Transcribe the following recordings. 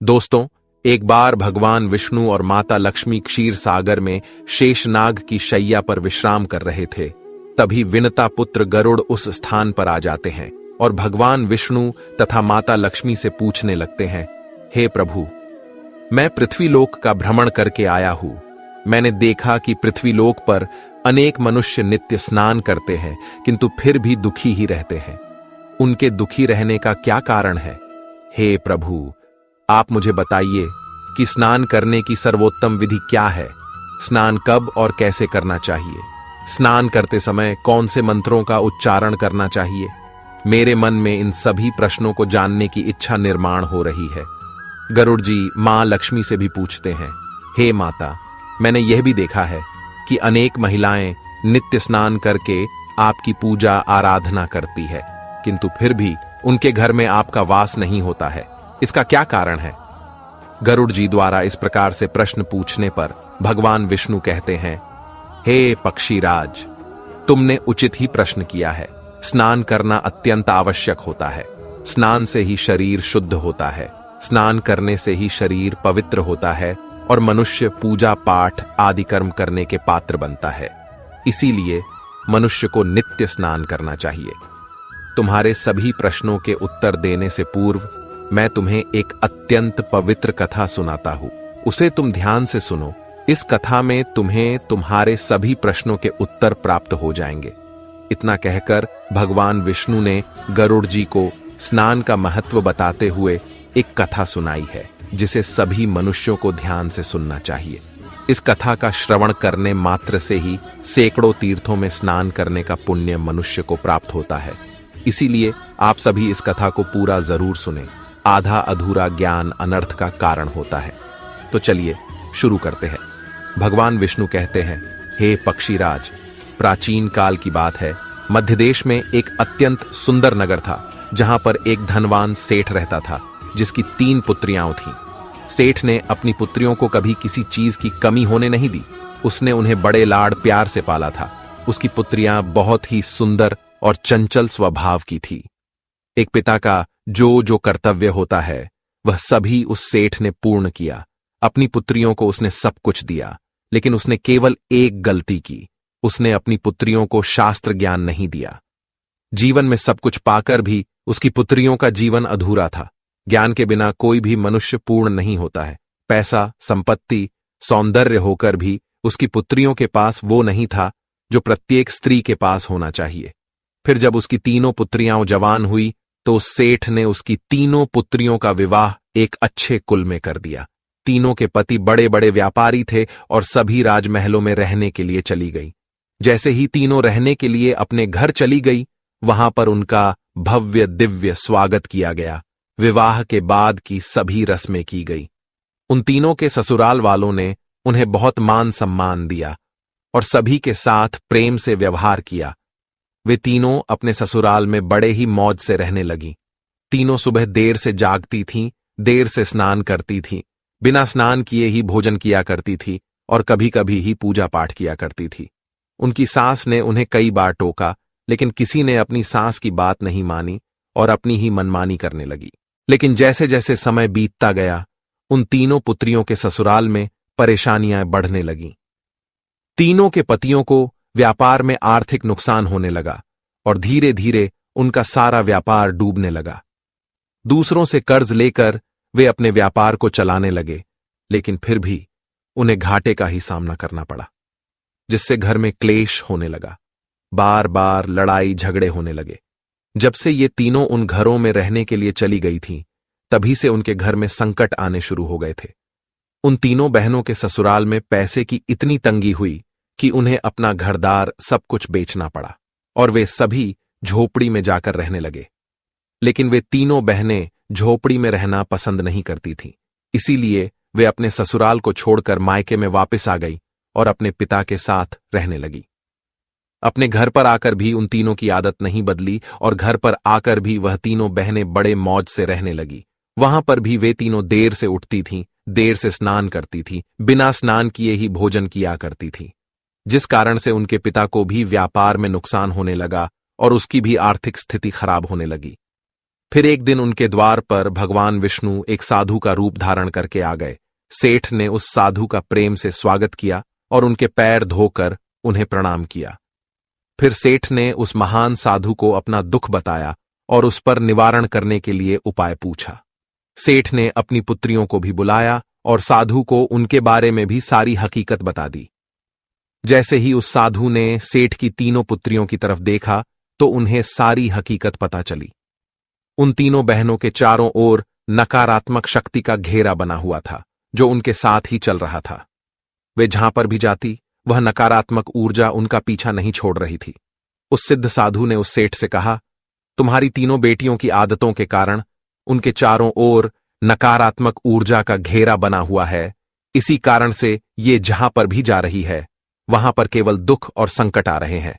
दोस्तों, एक बार भगवान विष्णु और माता लक्ष्मी क्षीर सागर में शेषनाग की शैया पर विश्राम कर रहे थे। तभी विनता पुत्र गरुड़ उस स्थान पर आ जाते हैं और भगवान विष्णु तथा माता लक्ष्मी से पूछने लगते हैं, हे प्रभु, मैं पृथ्वीलोक का भ्रमण करके आया हूं। मैंने देखा कि पृथ्वीलोक पर अनेक मनुष्य नित्य स्नान करते हैं, किंतु फिर भी दुखी ही रहते हैं। उनके दुखी रहने का क्या कारण है? हे प्रभु, आप मुझे बताइए कि स्नान करने की सर्वोत्तम विधि क्या है? स्नान कब और कैसे करना चाहिए? स्नान करते समय कौन से मंत्रों का उच्चारण करना चाहिए? मेरे मन में इन सभी प्रश्नों को जानने की इच्छा निर्माण हो रही है। गरुड़ जी मां लक्ष्मी से भी पूछते हैं, हे माता, मैंने यह भी देखा है कि अनेक महिलाएं नित्य स्नान करके आपकी पूजा आराधना करती है, किंतु फिर भी उनके घर में आपका वास नहीं होता है। इसका क्या कारण है? गरुड़ जी द्वारा इस प्रकार से प्रश्न पूछने पर भगवान विष्णु कहते हैं, हे पक्षीराज, तुमने उचित ही प्रश्न किया है। स्नान करना अत्यंत आवश्यक होता है। स्नान से ही शरीर शुद्ध होता है। स्नान करने से ही शरीर पवित्र होता है और मनुष्य पूजा पाठ आदि कर्म करने के पात्र बनता है। इसीलिए मनुष्य को नित्य स्नान करना चाहिए। तुम्हारे सभी प्रश्नों के उत्तर देने से पूर्व मैं तुम्हें एक अत्यंत पवित्र कथा सुनाता हूं। उसे तुम ध्यान से सुनो। इस कथा में तुम्हें तुम्हारे सभी प्रश्नों के उत्तर प्राप्त हो जाएंगे। इतना कहकर भगवान विष्णु ने गरुड़ जी को स्नान का महत्व बताते हुए एक कथा सुनाई है, जिसे सभी मनुष्यों को ध्यान से सुनना चाहिए। इस कथा का श्रवण करने मात्र से ही सैकड़ों तीर्थों में स्नान करने का पुण्य मनुष्य को प्राप्त होता है। इसीलिए आप सभी इस कथा को पूरा जरूर सुने। आधा अधूरा ज्ञान अनर्थ का कारण होता है। तो चलिए शुरू करते हैं। भगवान विष्णु कहते हैं, हे पक्षीराज, प्राचीन काल की बात है। मध्य देश में एक अत्यंत सुंदर नगर था, जहां पर एक धनवान सेठ रहता था, जिसकी 3 पुत्रियां थीं। सेठ ने अपनी पुत्रियों को कभी किसी चीज की कमी होने नहीं दी। उसने उन्हें बड़े लाड़ प्यार से पाला था। उसकी पुत्रियां बहुत ही सुंदर और चंचल स्वभाव की थी। एक पिता का जो कर्तव्य होता है, वह सभी उस सेठ ने पूर्ण किया। अपनी पुत्रियों को उसने सब कुछ दिया, लेकिन उसने केवल एक गलती की। उसने अपनी पुत्रियों को शास्त्र ज्ञान नहीं दिया। जीवन में सब कुछ पाकर भी उसकी पुत्रियों का जीवन अधूरा था। ज्ञान के बिना कोई भी मनुष्य पूर्ण नहीं होता है। पैसा, संपत्ति, सौंदर्य होकर भी उसकी पुत्रियों के पास वो नहीं था जो प्रत्येक स्त्री के पास होना चाहिए। फिर जब उसकी तीनों पुत्रियां जवान हुई, तो उस सेठ ने उसकी तीनों पुत्रियों का विवाह एक अच्छे कुल में कर दिया। तीनों के पति बड़े बड़े व्यापारी थे और सभी राजमहलों में रहने के लिए चली गई। जैसे ही तीनों रहने के लिए अपने घर चली गई, वहां पर उनका भव्य दिव्य स्वागत किया गया। विवाह के बाद की सभी रस्में की गई। उन तीनों के ससुराल वालों ने उन्हें बहुत मान सम्मान दिया और सभी के साथ प्रेम से व्यवहार किया। वे तीनों अपने ससुराल में बड़े ही मौज से रहने लगी। तीनों सुबह देर से जागती थीं, देर से स्नान करती थीं, बिना स्नान किए ही भोजन किया करती थी और कभी कभी ही पूजा पाठ किया करती थी। उनकी सास ने उन्हें कई बार टोका, लेकिन किसी ने अपनी सास की बात नहीं मानी और अपनी ही मनमानी करने लगी। लेकिन जैसे जैसे समय बीतता गया, उन तीनों पुत्रियों के ससुराल में परेशानियां बढ़ने लगीं। तीनों के पतियों को व्यापार में आर्थिक नुकसान होने लगा और धीरे धीरे उनका सारा व्यापार डूबने लगा। दूसरों से कर्ज लेकर वे अपने व्यापार को चलाने लगे, लेकिन फिर भी उन्हें घाटे का ही सामना करना पड़ा, जिससे घर में क्लेश होने लगा। बार बार लड़ाई झगड़े होने लगे। जब से ये तीनों उन घरों में रहने के लिए चली गई थीं, तभी से उनके घर में संकट आने शुरू हो गए थे। उन तीनों बहनों के ससुराल में पैसे की इतनी तंगी हुई कि उन्हें अपना घरदार सब कुछ बेचना पड़ा और वे सभी झोपड़ी में जाकर रहने लगे। लेकिन वे तीनों बहनें झोपड़ी में रहना पसंद नहीं करती थीं। इसीलिए वे अपने ससुराल को छोड़कर मायके में वापस आ गई और अपने पिता के साथ रहने लगी। अपने घर पर आकर भी उन तीनों की आदत नहीं बदली और घर पर आकर भी वह तीनों बहनें बड़े मौज से रहने लगी। वहां पर भी वे तीनों देर से उठती थीं, देर से स्नान करती थीं, बिना स्नान किए ही भोजन किया करती थीं, जिस कारण से उनके पिता को भी व्यापार में नुकसान होने लगा और उसकी भी आर्थिक स्थिति खराब होने लगी। फिर एक दिन उनके द्वार पर भगवान विष्णु एक साधु का रूप धारण करके आ गए। सेठ ने उस साधु का प्रेम से स्वागत किया और उनके पैर धोकर उन्हें प्रणाम किया। फिर सेठ ने उस महान साधु को अपना दुख बताया और उस पर निवारण करने के लिए उपाय पूछा। सेठ ने अपनी पुत्रियों को भी बुलाया और साधु को उनके बारे में भी सारी हकीकत बता दी। जैसे ही उस साधु ने सेठ की तीनों पुत्रियों की तरफ देखा तो उन्हें सारी हकीकत पता चली। उन तीनों बहनों के चारों ओर नकारात्मक शक्ति का घेरा बना हुआ था जो उनके साथ ही चल रहा था। वे जहां पर भी जाती वह नकारात्मक ऊर्जा उनका पीछा नहीं छोड़ रही थी। उस सिद्ध साधु ने उस सेठ से कहा, तुम्हारी तीनों बेटियों की आदतों के कारण उनके चारों ओर नकारात्मक ऊर्जा का घेरा बना हुआ है। इसी कारण से ये जहां पर भी जा रही है वहां पर केवल दुख और संकट आ रहे हैं।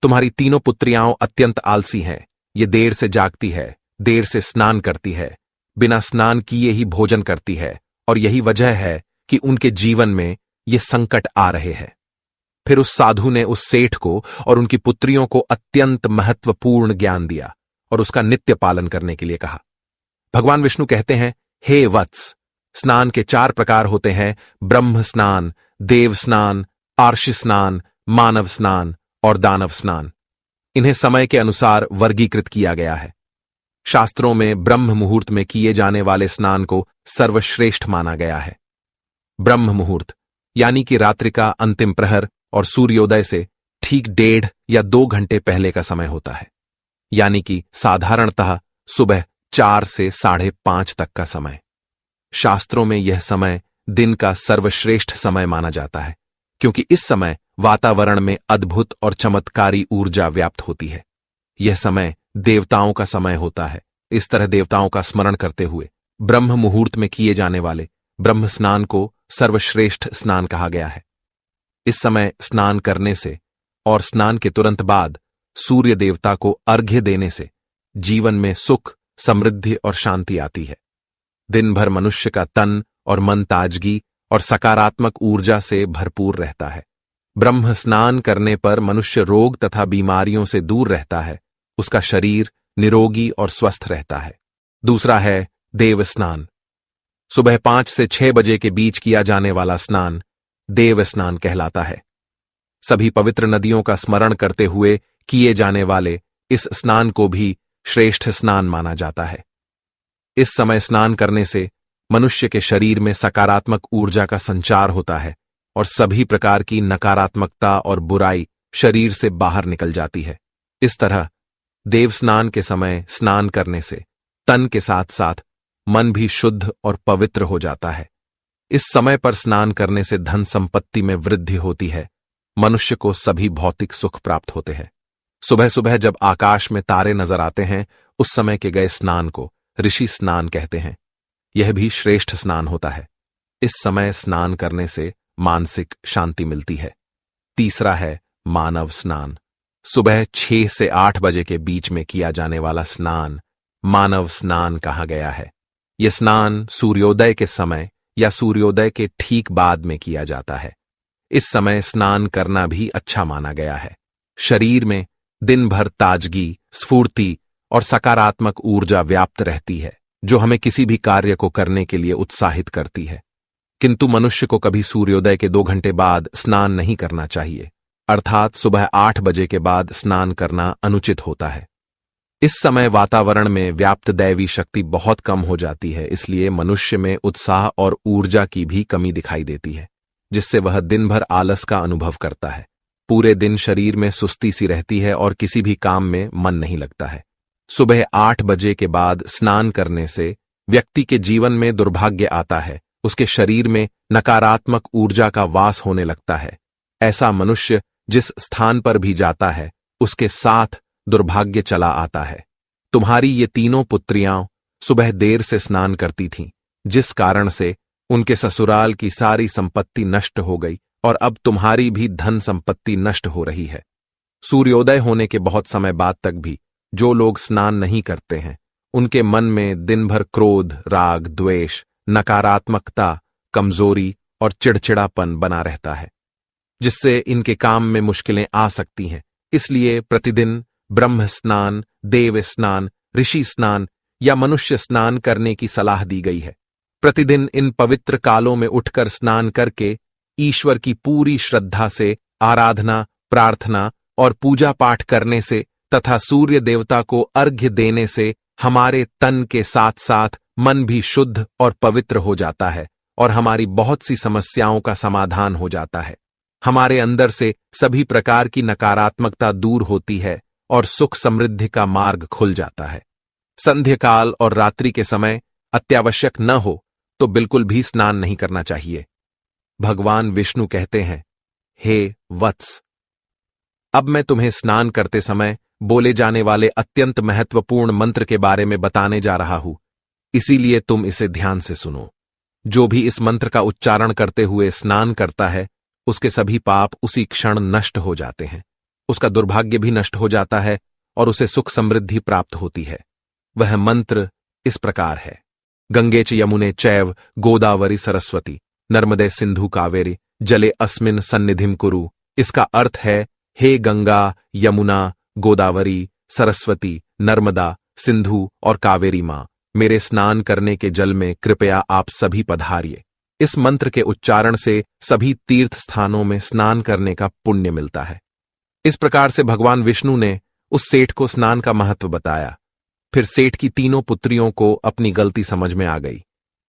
तुम्हारी तीनों पुत्रियां अत्यंत आलसी हैं। ये देर से जागती है, देर से स्नान करती है, बिना स्नान किए ही भोजन करती है और यही वजह है कि उनके जीवन में ये संकट आ रहे हैं। फिर उस साधु ने उस सेठ को और उनकी पुत्रियों को अत्यंत महत्वपूर्ण ज्ञान दिया और उसका नित्य पालन करने के लिए कहा। भगवान विष्णु कहते हैं, हे वत्स, स्नान के 4 प्रकार होते हैं: ब्रह्म स्नान, देव स्नान, आर्षि स्नान, मानव स्नान और दानव स्नान। इन्हें समय के अनुसार वर्गीकृत किया गया है। शास्त्रों में ब्रह्म मुहूर्त में किए जाने वाले स्नान को सर्वश्रेष्ठ माना गया है। ब्रह्म मुहूर्त यानी कि रात्रि का अंतिम प्रहर और सूर्योदय से ठीक 1.5 या 2 घंटे पहले का समय होता है, यानी कि साधारणतः सुबह 4 से 5:30 तक का समय। शास्त्रों में यह समय दिन का सर्वश्रेष्ठ समय माना जाता है क्योंकि इस समय वातावरण में अद्भुत और चमत्कारी ऊर्जा व्याप्त होती है। यह समय देवताओं का समय होता है। इस तरह देवताओं का स्मरण करते हुए ब्रह्म मुहूर्त में किए जाने वाले ब्रह्म स्नान को सर्वश्रेष्ठ स्नान कहा गया है। इस समय स्नान करने से और स्नान के तुरंत बाद सूर्य देवता को अर्घ्य देने से जीवन में सुख, समृद्धि और शांति आती है। दिन भर मनुष्य का तन और मन ताजगी और सकारात्मक ऊर्जा से भरपूर रहता है। ब्रह्म स्नान करने पर मनुष्य रोग तथा बीमारियों से दूर रहता है। उसका शरीर निरोगी और स्वस्थ रहता है। दूसरा है देव स्नान। सुबह 5 से 6 बजे के बीच किया जाने वाला स्नान देव स्नान कहलाता है। सभी पवित्र नदियों का स्मरण करते हुए किए जाने वाले इस स्नान को भी श्रेष्ठ स्नान माना जाता है। इस समय स्नान करने से मनुष्य के शरीर में सकारात्मक ऊर्जा का संचार होता है और सभी प्रकार की नकारात्मकता और बुराई शरीर से बाहर निकल जाती है। इस तरह देव स्नान के समय स्नान करने से तन के साथ साथ मन भी शुद्ध और पवित्र हो जाता है। इस समय पर स्नान करने से धन संपत्ति में वृद्धि होती है। मनुष्य को सभी भौतिक सुख प्राप्त होते हैं। सुबह सुबह जब आकाश में तारे नजर आते हैं उस समय के गए स्नान को ऋषि स्नान कहते हैं। यह भी श्रेष्ठ स्नान होता है। इस समय स्नान करने से मानसिक शांति मिलती है। तीसरा है मानव स्नान। सुबह 6 से 8 बजे के बीच में किया जाने वाला स्नान मानव स्नान कहा गया है। यह स्नान सूर्योदय के समय या सूर्योदय के ठीक बाद में किया जाता है। इस समय स्नान करना भी अच्छा माना गया है। शरीर में दिन भर ताजगी, स्फूर्ति और सकारात्मक ऊर्जा व्याप्त रहती है जो हमें किसी भी कार्य को करने के लिए उत्साहित करती है। किंतु मनुष्य को कभी सूर्योदय के 2 घंटे बाद स्नान नहीं करना चाहिए, अर्थात सुबह 8 बजे के बाद स्नान करना अनुचित होता है। इस समय वातावरण में व्याप्त दैवी शक्ति बहुत कम हो जाती है, इसलिए मनुष्य में उत्साह और ऊर्जा की भी कमी दिखाई देती है, जिससे वह दिन भर आलस का अनुभव करता है। पूरे दिन शरीर में सुस्ती सी रहती है और किसी भी काम में मन नहीं लगता है। सुबह 8 बजे के बाद स्नान करने से व्यक्ति के जीवन में दुर्भाग्य आता है। उसके शरीर में नकारात्मक ऊर्जा का वास होने लगता है। ऐसा मनुष्य जिस स्थान पर भी जाता है उसके साथ दुर्भाग्य चला आता है। तुम्हारी ये तीनों पुत्रियां सुबह देर से स्नान करती थीं, जिस कारण से उनके ससुराल की सारी संपत्ति नष्ट हो गई और अब तुम्हारी भी धन संपत्ति नष्ट हो रही है। सूर्योदय होने के बहुत समय बाद तक भी जो लोग स्नान नहीं करते हैं उनके मन में दिन भर क्रोध, राग, द्वेष, नकारात्मकता, कमजोरी और चिड़चिड़ापन बना रहता है, जिससे इनके काम में मुश्किलें आ सकती हैं। इसलिए प्रतिदिन ब्रह्म स्नान, देव स्नान, ऋषि स्नान या मनुष्य स्नान करने की सलाह दी गई है। प्रतिदिन इन पवित्र कालों में उठकर स्नान करके ईश्वर की पूरी श्रद्धा से आराधना, प्रार्थना और पूजा पाठ करने से तथा सूर्य देवता को अर्घ्य देने से हमारे तन के साथ साथ मन भी शुद्ध और पवित्र हो जाता है और हमारी बहुत सी समस्याओं का समाधान हो जाता है। हमारे अंदर से सभी प्रकार की नकारात्मकता दूर होती है और सुख समृद्धि का मार्ग खुल जाता है। संध्याकाल और रात्रि के समय अत्यावश्यक न हो तो बिल्कुल भी स्नान नहीं करना चाहिए। भगवान विष्णु कहते हैं, हे वत्स, अब मैं तुम्हें स्नान करते समय बोले जाने वाले अत्यंत महत्वपूर्ण मंत्र के बारे में बताने जा रहा हूं, इसीलिए तुम इसे ध्यान से सुनो। जो भी इस मंत्र का उच्चारण करते हुए स्नान करता है, उसके सभी पाप उसी क्षण नष्ट हो जाते हैं, उसका दुर्भाग्य भी नष्ट हो जाता है और उसे सुख समृद्धि प्राप्त होती है। वह मंत्र इस प्रकार है, गंगे च यमुने चैव गोदावरी सरस्वती नर्मदे सिंधु कावेरी जले अस्मिन सन्निधिम कुरु। इसका अर्थ है, हे गंगा, यमुना, गोदावरी, सरस्वती, नर्मदा, सिंधु और कावेरी मां, मेरे स्नान करने के जल में कृपया आप सभी पधारिए। इस मंत्र के उच्चारण से सभी तीर्थ स्थानों में स्नान करने का पुण्य मिलता है। इस प्रकार से भगवान विष्णु ने उस सेठ को स्नान का महत्व बताया। फिर सेठ की तीनों पुत्रियों को अपनी गलती समझ में आ गई।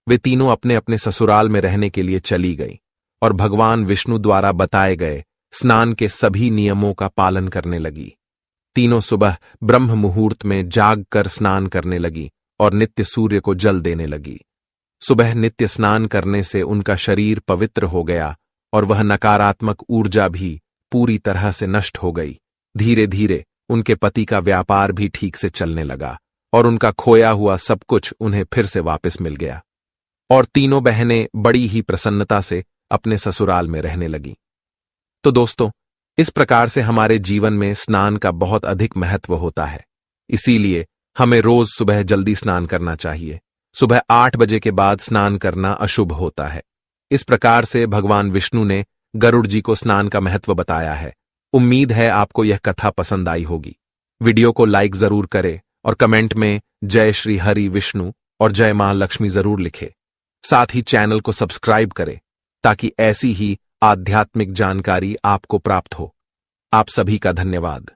वे तीनों अपने अपने ससुराल में रहने के लिए चली गई और भगवान विष्णु द्वारा बताए गए स्नान के सभी नियमों का पालन करने लगी। तीनों सुबह ब्रह्म मुहूर्त में जाग कर स्नान करने लगी और नित्य सूर्य को जल देने लगी। सुबह नित्य स्नान करने से उनका शरीर पवित्र हो गया और वह नकारात्मक ऊर्जा भी पूरी तरह से नष्ट हो गई। धीरे धीरे उनके पति का व्यापार भी ठीक से चलने लगा और उनका खोया हुआ सब कुछ उन्हें फिर से वापस मिल गया और तीनों बहनें बड़ी ही प्रसन्नता से अपने ससुराल में रहने लगीं। तो दोस्तों, इस प्रकार से हमारे जीवन में स्नान का बहुत अधिक महत्व होता है। इसीलिए हमें रोज सुबह जल्दी स्नान करना चाहिए। सुबह 8 बजे के बाद स्नान करना अशुभ होता है। इस प्रकार से भगवान विष्णु ने गरुड़ जी को स्नान का महत्व बताया है। उम्मीद है आपको यह कथा पसंद आई होगी। वीडियो को लाइक जरूर करें और कमेंट में जय श्री हरि विष्णु और जय मां लक्ष्मी जरूर लिखें। साथ ही चैनल को सब्सक्राइब करें ताकि ऐसी ही आध्यात्मिक जानकारी आपको प्राप्त हो। आप सभी का धन्यवाद।